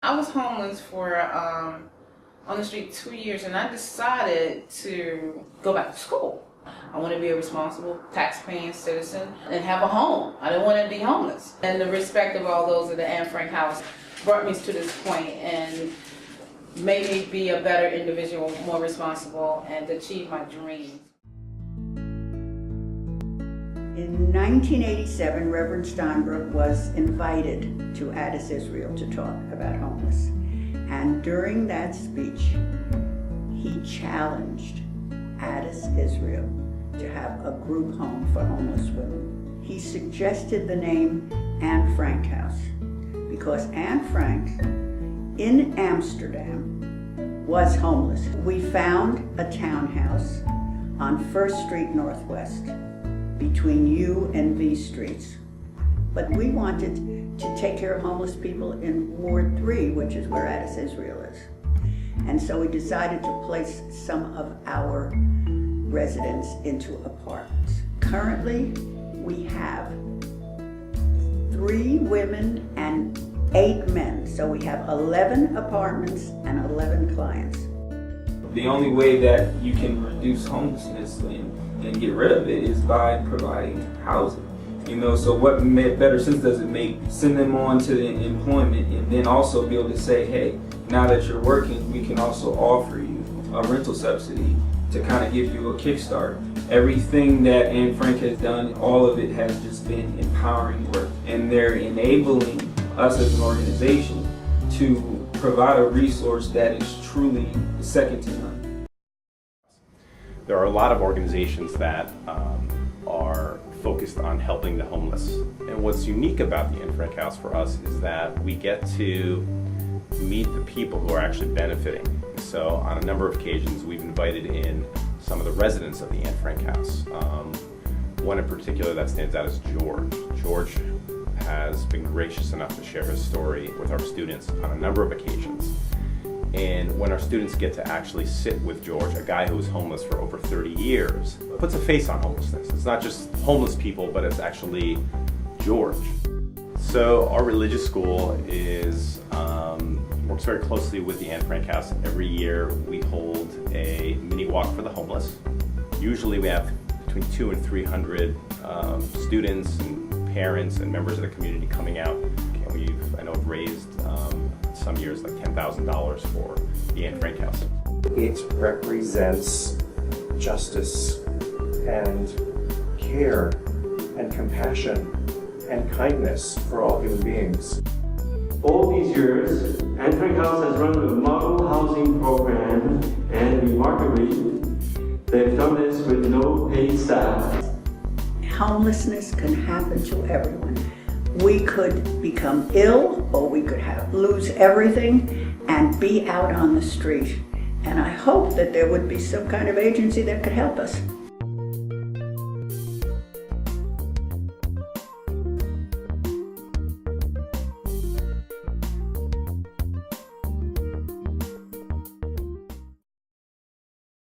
I was homeless for on the street 2 years, and I decided to go back to school. I want to be a responsible tax-paying citizen and have a home. I didn't want to be homeless. And the respect of all those at the Anne Frank House brought me to this point and made me be a better individual, more responsible, and achieve my dreams. In 1987, Reverend Steinbrook was invited to Addis, Israel to talk about homeless. And during that speech, he challenged Addis, Israel to have a group home for homeless women. He suggested the name Anne Frank House because Anne Frank in Amsterdam was homeless. We found a townhouse on 1st Street Northwest between U and V streets. But we wanted to take care of homeless people in Ward 3, which is where Addis, Israel is. And so we decided to place some of our residents into apartments. Currently, we have 3 women and 8 men. So we have 11 apartments and 11 clients. The only way that you can reduce homelessness and get rid of it is by providing housing. You know, so what better sense does it make send them on to the employment and then also be able to say, hey, now that you're working, we can also offer you a rental subsidy to kind of give you a kickstart. Everything that Anne Frank has done, all of it has just been empowering work, and they're enabling us as an organization to provide a resource that is truly second to none. There are a lot of organizations that are focused on helping the homeless. And what's unique about the Anne Frank House for us is that we get to meet the people who are actually benefiting. So on a number of occasions, we've invited in some of the residents of the Anne Frank House. One in particular that stands out is George. George has been gracious enough to share his story with our students on a number of occasions. And when our students get to actually sit with George, a guy who was homeless for over 30 years, puts a face on homelessness. It's not just homeless people, but it's actually George. So our religious school works very closely with the Anne Frank House. Every year we hold a mini walk for the homeless. Usually we have between 200 and 300 students and parents and members of the community coming out. And we've, I know, raised some years like $10,000 for the Anne Frank House. It represents justice and care and compassion and kindness for all human beings. All these years, Anne Frank House has run a model housing program, and remarkably, they've done this with no paid staff. Homelessness can happen to everyone. We could become ill, or we could lose everything and be out on the street. And I hope that there would be some kind of agency that could help us.